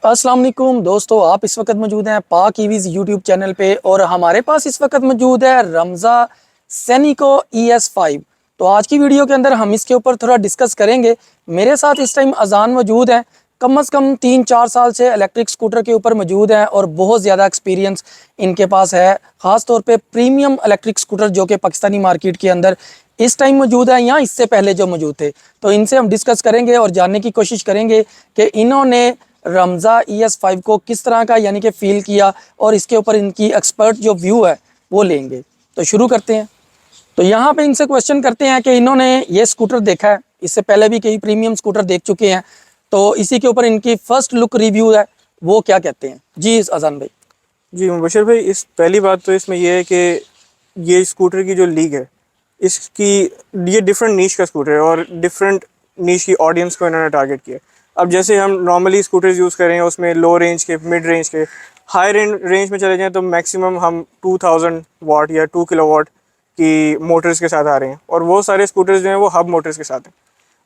अस्सलाम वालेकुम दोस्तों, आप इस वक्त मौजूद हैं पाक ईवीज यूट्यूब चैनल पे और हमारे पास इस वक्त मौजूद है रमज़ा सेनिको ES5। तो आज की वीडियो के अंदर हम इसके ऊपर थोड़ा डिस्कस करेंगे। मेरे साथ इस टाइम अजान मौजूद है, कम से कम 3-4 साल से इलेक्ट्रिक स्कूटर के ऊपर मौजूद हैं और बहुत ज़्यादा एक्सपीरियंस इनके पास है, ख़ास तौर पे प्रीमियम इलेक्ट्रिक स्कूटर जो कि पाकिस्तानी मार्केट के अंदर इस टाइम मौजूद है या इससे पहले जो मौजूद थे। तो इनसे हम डिस्कस करेंगे और जानने की कोशिश करेंगे कि इन्होंने रमज़ा ES5 को किस तरह का यानी कि फ़ील किया और इसके ऊपर इनकी एक्सपर्ट जो व्यू है वो लेंगे। तो शुरू करते हैं। तो यहाँ पे इनसे क्वेश्चन करते हैं कि इन्होंने ये स्कूटर देखा है, इससे पहले भी कई प्रीमियम स्कूटर देख चुके हैं, तो इसी के ऊपर इनकी फ़र्स्ट लुक रिव्यू है, वो क्या कहते हैं। जी अजान भाई। जी मुबशर भाई, इस पहली बात तो इसमें यह है कि ये स्कूटर की जो लीग है, इसकी ये डिफरेंट नीश का स्कूटर है और डिफरेंट नीश की ऑडियंस को इन्होंने टारगेट किया। अब जैसे हम नॉर्मली स्कूटर्स यूज़ कर रहे हैं, उसमें लो रेंज के, मिड रेंज के, हाई रेंज में चले जाएं तो मैक्सिमम हम 2000 वाट या 2 किलोवाट की मोटर्स के साथ आ रहे हैं और वो सारे स्कूटर्स जो हैं वो हब मोटर्स के साथ हैं।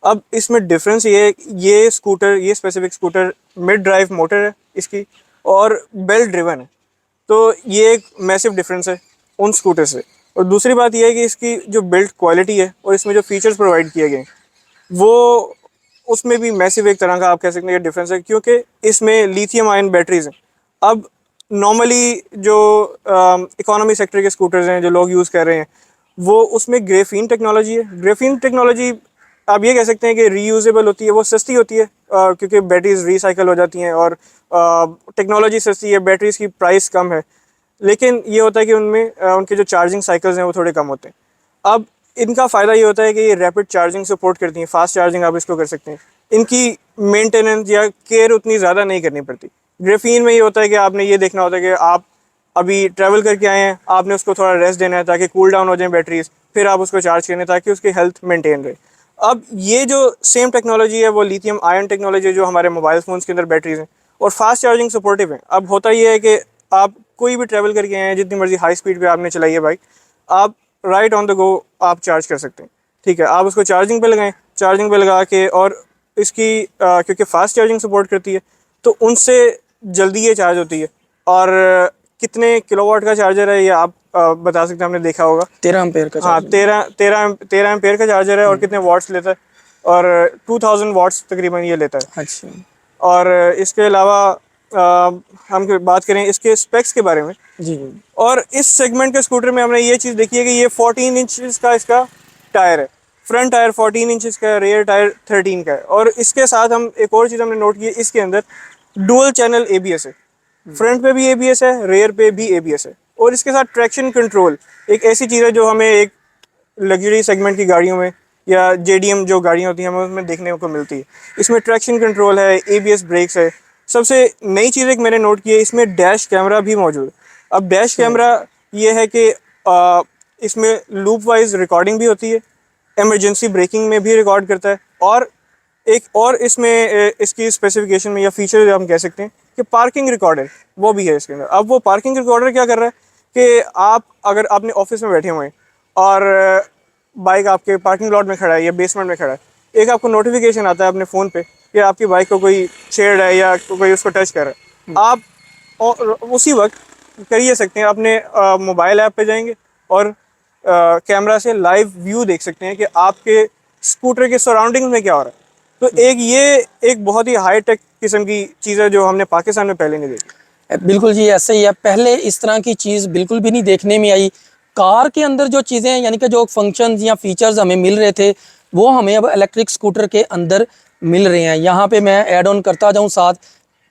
अब इसमें डिफरेंस ये है, ये स्कूटर, ये specific scooter mid drive motor है इसकी और बेल्ट ड्रिवन है, तो ये एक मैसिव डिफरेंस है उन स्कूटर से। और दूसरी बात यह है कि इसकी जो बिल्ड क्वालिटी है और इसमें जो फीचर्स प्रोवाइड किए गए हैं वो उसमें भी मैसिव एक तरह का आप कह सकते हैं डिफरेंस है, क्योंकि इसमें लिथियम आयन बैटरीज हैं। अब नॉर्मली जो इकोनॉमी सेक्टर के स्कूटर्स हैं जो लोग यूज़ कर रहे हैं, वो उसमें ग्रेफीन टेक्नोलॉजी है। ग्रेफीन टेक्नोलॉजी आप ये कह सकते हैं कि रीयूजेबल होती है, वो सस्ती होती है क्योंकि बैटरीज रिसाइकल हो जाती हैं और टेक्नोलॉजी सस्ती है, बैटरीज की प्राइस कम है। लेकिन ये होता है कि उनमें उनके जो चार्जिंग साइकिल्स हैं वो थोड़े कम होते हैं। अब इनका फ़ायदा ये होता है कि ये रैपिड चार्जिंग सपोर्ट करती हैं, फास्ट चार्जिंग आप इसको कर सकते हैं। इनकी मेंटेनेंस या केयर उतनी ज़्यादा नहीं करनी पड़ती। ग्रेफीन में ये होता है कि आपने ये देखना होता है कि आप अभी ट्रैवल करके आए हैं, आपने उसको थोड़ा रेस्ट देना है ताकि कूल डाउन हो जाए बैटरीज, फिर आप उसको चार्ज करें ताकि उसकी हेल्थ मेंटेन रहे। अब ये जो सेम टेक्नोलॉजी है वो लिथियम आयन टेक्नोलॉजी है जो हमारे मोबाइल फ़ोन्स के अंदर बैटरीज हैं और फास्ट चार्जिंग सपोर्टिव है। अब होता ये है कि आप कोई भी ट्रैवल करके आए हैं, जितनी मर्जी हाई स्पीड पे आपने चलाई है बाइक, आप राइट ऑन द गो आप चार्ज कर सकते हैं। ठीक है, आप उसको चार्जिंग पे लगाएं, चार्जिंग पे लगा के, और इसकी क्योंकि फास्ट चार्जिंग सपोर्ट करती है तो उनसे जल्दी ये चार्ज होती है। और कितने किलोवाट का चार्जर है ये आप बता सकते हैं, हमने देखा होगा 13 एम्पेयर का। हाँ, 13 एम्पेयर का चार्जर है और कितने वाट्स लेता है, और 2000 वाट्स तकरीबन ये लेता है। अच्छा और इसके अलावा हम बात करें इसके स्पेक्स के बारे में, जी। और इस सेगमेंट के स्कूटर में हमने ये चीज़ देखी है कि ये 14 इंचज़ का इसका टायर है। फ्रंट टायर 14 इंचज़ का है, रेयर टायर 13 का है। और इसके साथ हम एक और चीज़ हमने नोट की है, इसके अंदर डुअल चैनल ABS है। फ्रंट पे भी ABS है, रेयर पे भी ABS है। और इसके साथ ट्रैक्शन कंट्रोल एक ऐसी चीज़ है जो हमें एक लग्जरी सेगमेंट की गाड़ियों में या JDM जो गाड़ियाँ होती हैं हमें उसमें देखने को मिलती है। इसमें ट्रैक्शन कंट्रोल है, ABS ब्रेक्स है। सबसे नई चीज़ एक मैंने नोट की है, इसमें डैश कैमरा भी मौजूद है। अब डैश कैमरा ये है कि इसमें लूप वाइज रिकॉर्डिंग भी होती है, इमरजेंसी ब्रेकिंग में भी रिकॉर्ड करता है, और एक और इसमें इसकी स्पेसिफिकेशन में या फीचर जो हम कह सकते हैं कि पार्किंग रिकॉर्डर वो भी है इसके अंदर। अब वो पार्किंग रिकॉर्डर क्या कर रहा है कि आप अगर अपने ऑफिस में बैठे हुए हैं और बाइक आपके पार्किंग लॉट में खड़ा है या बेसमेंट में खड़ा है, एक आपको नोटिफिकेशन आता है अपने फ़ोन पे कि आपकी बाइक को कोई छेड़ रहा है या कोई उसको टच कर रहा है, आप उसी वक्त कर ये सकते हैं, अपने मोबाइल ऐप पे जाएंगे और कैमरा से लाइव व्यू देख सकते हैं कि आपके स्कूटर के सराउंडिंग्स में क्या हो रहा है। तो एक बहुत ही हाई टेक किस्म की चीज़ है जो हमने पाकिस्तान में पहले नहीं देखी। बिल्कुल जी, ऐसे ही है। पहले इस तरह की चीज़ बिल्कुल भी नहीं देखने में आई। कार के अंदर जो चीज़ें यानी कि जो फंक्शंस या फीचर्स हमें मिल रहे थे वो हमें अब इलेक्ट्रिक स्कूटर के अंदर मिल रहे हैं। यहाँ पे मैं ऐड ऑन करता जाऊँ साथ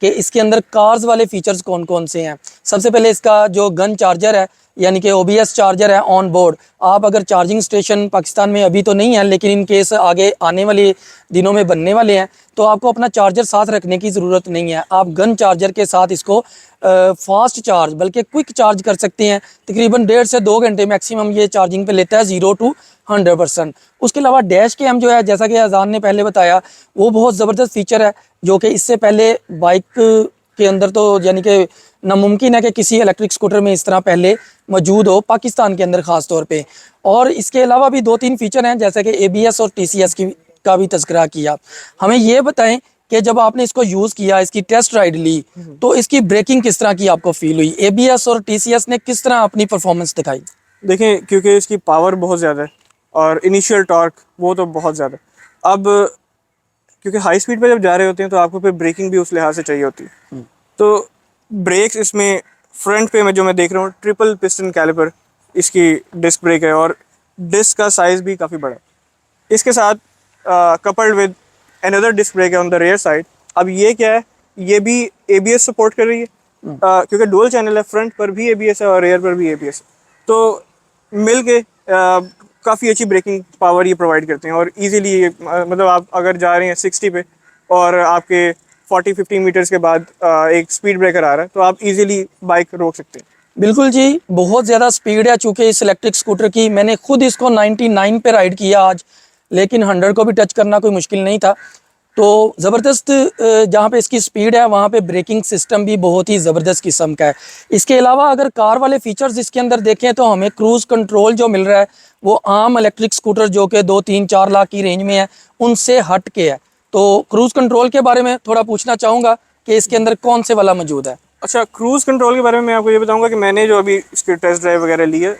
कि इसके अंदर कार्स वाले फीचर्स कौन कौन से हैं। सबसे पहले इसका जो गन चार्जर है यानी कि OBS चार्जर है ऑन बोर्ड। आप अगर चार्जिंग स्टेशन पाकिस्तान में अभी तो नहीं है, लेकिन इन केस आगे आने वाले दिनों में बनने वाले हैं, तो आपको अपना चार्जर साथ रखने की ज़रूरत नहीं है। आप गन चार्जर के साथ इसको फास्ट चार्ज बल्कि क्विक चार्ज कर सकते हैं। तकरीबन 1.5 से 2 घंटे मैक्सिमम ये चार्जिंग पे लेता है 0 to 100%। उसके अलावा डैश कैम जो है, जैसा कि अजान ने पहले बताया, वो बहुत ज़बरदस्त फीचर है जो कि इससे पहले बाइक के अंदर तो यानी कि नामुमकिन है कि किसी इलेक्ट्रिक स्कूटर में इस तरह पहले मौजूद हो पाकिस्तान के अंदर ख़ास तौर पे। और इसके अलावा भी 2-3 फीचर हैं जैसे कि ABS और TCS का भी तज़किरा किया। हमें ये बताएं कि जब आपने इसको यूज़ किया, इसकी टेस्ट राइड ली, तो इसकी ब्रेकिंग किस तरह की आपको फील हुई? एबीएस और टीसीएस ने किस तरह अपनी परफॉर्मेंस दिखाई? देखें, क्योंकि इसकी पावर बहुत ज़्यादा है और इनिशियल टॉर्क वो तो बहुत ज़्यादा है। अब क्योंकि हाई स्पीड पे जब जा रहे होते हैं तो आपको फिर ब्रेकिंग भी उस लिहाज से चाहिए होती है। तो ब्रेक्स इसमें फ्रंट पे मैं देख रहा हूँ ट्रिपल पिस्टन कैलिपर इसकी डिस्क ब्रेक है, और डिस्क का साइज़ भी काफ़ी बड़ा है। इसके साथ coupled with another disc break है ऑन द रेयर साइड। अब ये क्या है, ये भी एबीएस सपोर्ट कर रही है, क्योंकि डुअल चैनल है, फ्रंट पर भी एबीएस है और रेयर पर भी एबीएस है। तो मिल के काफ़ी अच्छी ब्रेकिंग पावर ये प्रोवाइड करते हैं, और इजीली मतलब आप अगर जा रहे हैं 60 पे और आपके 40-50 मीटर्स के बाद एक स्पीड ब्रेकर आ रहा है, तो आप इजीली बाइक रोक सकते हैं। बिल्कुल जी, बहुत ज़्यादा स्पीड है चूँकि इस इलेक्ट्रिक स्कूटर की। मैंने खुद इसको 99 पे राइड किया आज, लेकिन 100 को भी टच करना कोई मुश्किल नहीं था। तो ज़बरदस्त जहाँ पे इसकी स्पीड है वहाँ पे ब्रेकिंग सिस्टम भी बहुत ही ज़बरदस्त किस्म का है। इसके अलावा अगर कार वाले फीचर्स इसके अंदर देखें तो हमें क्रूज़ कंट्रोल जो मिल रहा है वो आम इलेक्ट्रिक स्कूटर जो कि 2-3-4 लाख की रेंज में है उनसे हट के है। तो क्रूज़ कंट्रोल के बारे में थोड़ा पूछना चाहूँगा कि इसके अंदर कौन से वाला मौजूद है? अच्छा, क्रूज़ कंट्रोल के बारे में मैं आपको ये बताऊंगा कि मैंने जो अभी इसकी टेस्ट ड्राइव वगैरह ली है,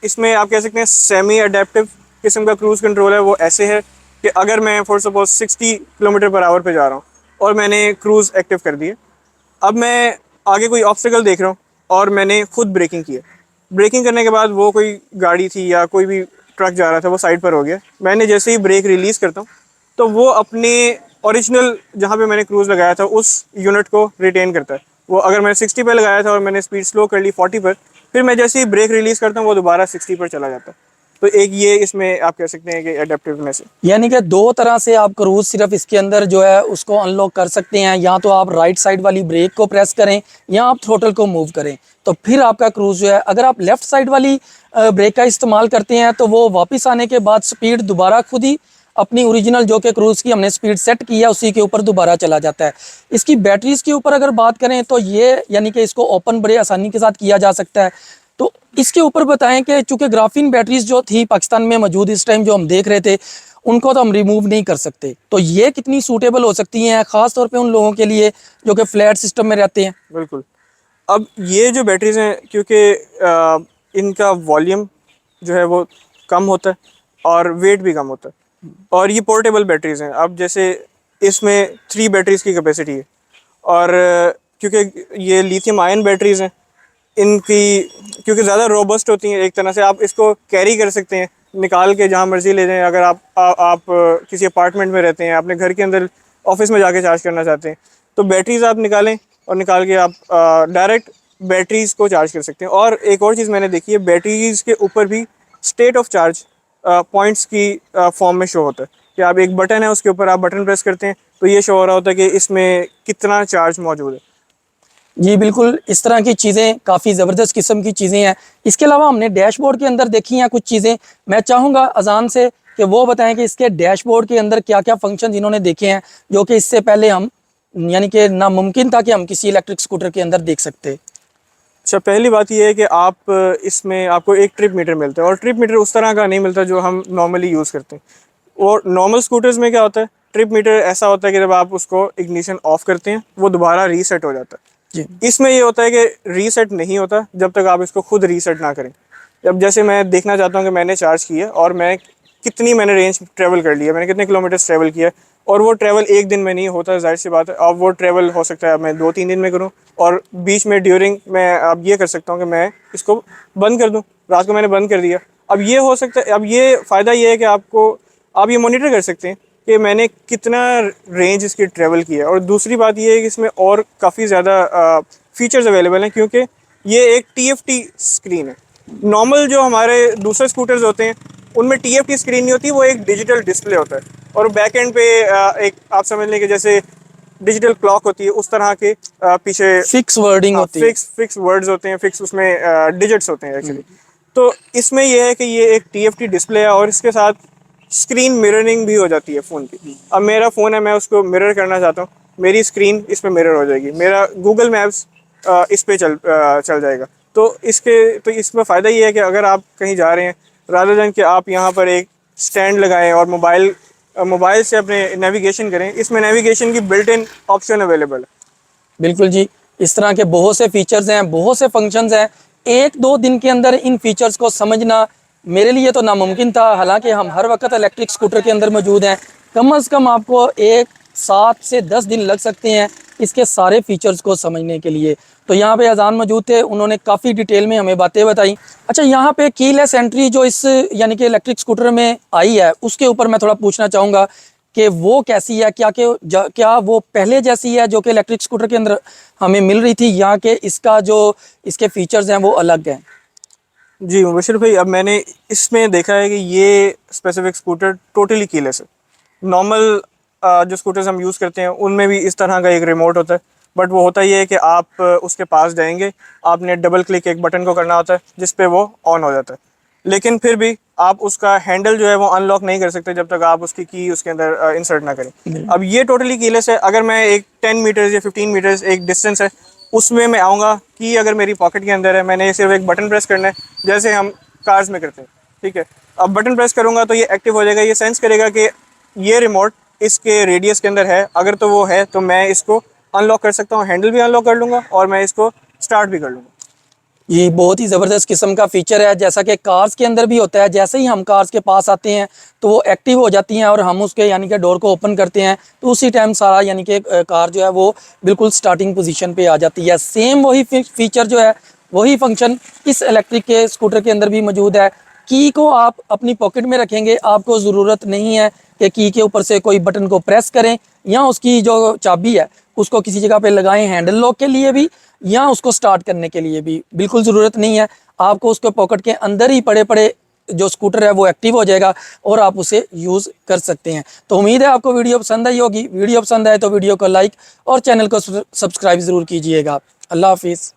इसमें आप कह सकते हैं सेमी अडेप्टिव किस्म का क्रूज़ कंट्रोल है। वो ऐसे है कि अगर मैं for suppose 60 kilometre per hour पे जा रहा हूँ और मैंने क्रूज़ एक्टिव कर दी है, अब मैं आगे कोई ऑब्स्टिकल देख रहा हूँ और मैंने खुद ब्रेकिंग की है। ब्रेकिंग करने के बाद वो कोई गाड़ी थी या कोई भी ट्रक जा रहा था, वो साइड पर हो गया। मैंने जैसे ही ब्रेक रिलीज़ करता हूँ तो वो अपने ओरिजिनल जहाँ पे मैंने क्रूज़ लगाया था उस यूनिट को रिटेन करता है। वो अगर मैंने 60 पे लगाया था और मैंने स्पीड स्लो कर ली 40 पर, फिर मैं जैसे ही ब्रेक रिलीज़ करता हूँ वो दोबारा 60 पर चला जाता है। तो एक ये इसमें आप कह सकते हैं कि अडेप्टिवनेस है। यानी कि दो तरह से आप क्रूज सिर्फ इसके अंदर जो है उसको अनलॉक कर सकते हैं, या तो आप राइट साइड वाली ब्रेक को प्रेस करें या आप थ्रोटल को मूव करें, तो फिर आपका क्रूज जो है। अगर आप लेफ्ट साइड वाली ब्रेक का इस्तेमाल करते हैं तो वो वापस आने के बाद स्पीड दोबारा खुद ही अपनी ओरिजिनल जो कि क्रूज़ की हमने स्पीड सेट की है उसी के ऊपर दोबारा चला जाता है। इसकी बैटरीज़ के ऊपर अगर बात करें तो ये यानी कि इसको ओपन बड़े आसानी के साथ किया जा सकता है। तो इसके ऊपर बताएं कि चूँकि ग्राफीन बैटरीज जो थी पाकिस्तान में मौजूद इस टाइम जो हम देख रहे थे उनको तो हम रिमूव नहीं कर सकते, तो ये कितनी सूटेबल हो सकती हैं ख़ास तौर पे उन लोगों के लिए जो कि फ्लैट सिस्टम में रहते हैं? बिल्कुल। अब ये जो बैटरीज़ हैं, क्योंकि इनका वॉल्यूम जो है वो कम होता है और वेट भी कम होता है, और ये पोर्टेबल बैटरीज़ हैं। अब जैसे इसमें 3 बैटरीज़ की कैपेसिटी है, और क्योंकि ये लिथियम आयन बैटरीज़ हैं, इनकी क्योंकि ज़्यादा रोबस्ट होती हैं, एक तरह से आप इसको कैरी कर सकते हैं, निकाल के जहाँ मर्ज़ी ले जाएं। अगर आप किसी अपार्टमेंट में रहते हैं, अपने घर के अंदर ऑफिस में जाके चार्ज करना चाहते हैं, तो बैटरीज़ आप निकालें और निकाल के आप डायरेक्ट बैटरीज़ को चार्ज कर सकते हैं। और एक और चीज़ मैंने देखी है, बैटरीज़ के ऊपर भी स्टेट ऑफ चार्ज पॉइंट्स की फॉर्म में शो होता है कि आप एक बटन है उसके ऊपर आप बटन प्रेस करते हैं तो ये शो हो रहा होता है कि इसमें कितना चार्ज मौजूद है। जी बिल्कुल, इस तरह की चीज़ें काफ़ी ज़बरदस्त किस्म की चीज़ें हैं। इसके अलावा हमने डैशबोर्ड के अंदर देखी हैं कुछ चीज़ें, मैं चाहूँगा अजान से कि वो बताएं कि इसके डैशबोर्ड के अंदर क्या क्या फंक्शन इन्होंने देखे हैं जो कि इससे पहले हम यानी कि नामुमकिन था कि हम किसी इलेक्ट्रिक स्कूटर के अंदर देख सकते। अच्छा, पहली बात यह है कि आप इसमें आपको एक ट्रिप मीटर मिलता है, और ट्रिप मीटर उस तरह का नहीं मिलता जो हम नॉर्मली यूज़ करते हैं। और नॉर्मल स्कूटर्स में क्या होता है, ट्रिप मीटर ऐसा होता है कि जब आप उसको इग्निशन ऑफ करते हैं वो दोबारा रीसेट हो जाता है। जी इसमें ये होता है कि रीसेट नहीं होता जब तक आप इसको खुद रीसेट ना करें। अब जैसे मैं देखना चाहता हूँ कि मैंने चार्ज किया और मैंने रेंज ट्रेवल कर लिया, मैंने कितने किलोमीटर्स ट्रेवल किया, और वो ट्रेवल एक दिन में नहीं होता, जाहिर सी बात है। अब वो ट्रेवल हो सकता है मैं 2-3 दिन में करूँ, और बीच में ड्यूरिंग मैं अब ये कर सकता हूँ कि मैं इसको बंद कर दूँ। रात को मैंने बंद कर दिया, अब ये हो सकता है, अब ये फ़ायदा ये है कि आप ये मॉनिटर कर सकते हैं कि मैंने कितना रेंज इसकी ट्रेवल किया है। और दूसरी बात ये है कि इसमें और काफ़ी ज़्यादा फीचर्स अवेलेबल हैं, क्योंकि ये एक TFT स्क्रीन है। नॉर्मल जो हमारे दूसरे स्कूटर्स होते हैं उनमें TFT स्क्रीन नहीं होती, वो एक डिजिटल डिस्प्ले होता है, और बैक एंड पे एक आप समझ लें कि जैसे डिजिटल क्लॉक होती है उस तरह के पीछे फिक्स वर्डिंग होती है। फिक्स वर्ड्स होते हैं, फिक्स उसमें डिजिट्स होते हैं एक्चुअली। तो इसमें यह है कि ये एक TFT डिस्प्ले है, और इसके साथ स्क्रीन मिररिंग भी हो जाती है फ़ोन की। अब मेरा फ़ोन है, मैं उसको मिरर करना चाहता हूँ, मेरी स्क्रीन इस पर मिरर हो जाएगी, मेरा गूगल मैप्स इस पे चल जाएगा। तो इसमें फ़ायदा ये है कि अगर आप कहीं जा रहे हैं, रादर देन कि आप यहाँ पर एक स्टैंड लगाएं और मोबाइल मोबाइल से अपने नेविगेशन करें। इसमें नेविगेशन की बिल्ट इन ऑप्शन अवेलेबल है। बिल्कुल जी, इस तरह के बहुत से फीचर्स हैं, बहुत से फंक्शंस हैं। एक दो दिन के अंदर इन फीचर्स को समझना मेरे लिए तो नामुमकिन था। हालांकि हम हर वक्त इलेक्ट्रिक स्कूटर के अंदर मौजूद हैं। कम से कम आपको 7 से 10 दिन लग सकते हैं इसके सारे फीचर्स को समझने के लिए। तो यहाँ पे अजान मौजूद थे, उन्होंने काफ़ी डिटेल में हमें बातें बताई। अच्छा, यहाँ पे कीलेस एंट्री जो इस यानी कि इलेक्ट्रिक स्कूटर में आई है, उसके ऊपर मैं थोड़ा पूछना चाहूँगा कि वो कैसी है, क्या वो पहले जैसी है जो कि इलेक्ट्रिक स्कूटर के अंदर हमें मिल रही थी, या कि इसका जो इसके फीचर्स हैं वो अलग हैं? जी मुबशिर भाई, अब मैंने इसमें देखा है कि ये स्पेसिफिक स्कूटर टोटली कीलेस है। नॉर्मल जो स्कूटर्स हम यूज़ करते हैं उनमें भी इस तरह का एक रिमोट होता है, बट वो होता ये है कि आप उसके पास जाएंगे, आपने डबल क्लिक एक बटन को करना होता है जिस पे वो ऑन हो जाता है। लेकिन फिर भी आप उसका हैंडल जो है वो अनलॉक नहीं कर सकते जब तक आप उसकी की उसके अंदर इंसर्ट ना करें। अब ये टोटली कीलेस है। अगर मैं एक 10 मीटर्स या 15 मीटर्स एक डिस्टेंस है उसमें मैं आऊँगा, कि अगर मेरी पॉकेट के अंदर है, मैंने सिर्फ एक बटन प्रेस करना है जैसे हम कार्स में करते हैं, ठीक है। अब बटन प्रेस करूँगा तो ये एक्टिव हो जाएगा, ये सेंस करेगा कि ये रिमोट इसके रेडियस के अंदर है। अगर तो वो है तो मैं इसको अनलॉक कर सकता हूँ, हैंडल भी अनलॉक कर लूँगा और मैं इसको स्टार्ट भी कर लूँगा। ये बहुत ही ज़बरदस्त किस्म का फ़ीचर है, जैसा कि कार्स के अंदर भी होता है। जैसे ही हम कार्स के पास आते हैं तो वो एक्टिव हो जाती हैं और हम उसके यानी कि डोर को ओपन करते हैं तो उसी टाइम सारा यानी कि कार जो है वो बिल्कुल स्टार्टिंग पोजीशन पे आ जाती है। सेम वही फीचर जो है, वही फंक्शन इस इलेक्ट्रिक के स्कूटर के अंदर भी मौजूद है। की को आप अपनी पॉकेट में रखेंगे, आपको ज़रूरत नहीं है कि की के ऊपर से कोई बटन को प्रेस करें या उसकी जो चाबी है उसको किसी जगह पे लगाएं हैंडल लॉक के लिए भी, या उसको स्टार्ट करने के लिए भी बिल्कुल ज़रूरत नहीं है। आपको उसके पॉकेट के अंदर ही पड़े पड़े जो स्कूटर है वो एक्टिव हो जाएगा और आप उसे यूज़ कर सकते हैं। तो उम्मीद है आपको वीडियो पसंद आई होगी। वीडियो पसंद आए तो वीडियो को लाइक और चैनल को सब्सक्राइब ज़रूर कीजिएगा। अल्लाह हाफिज़।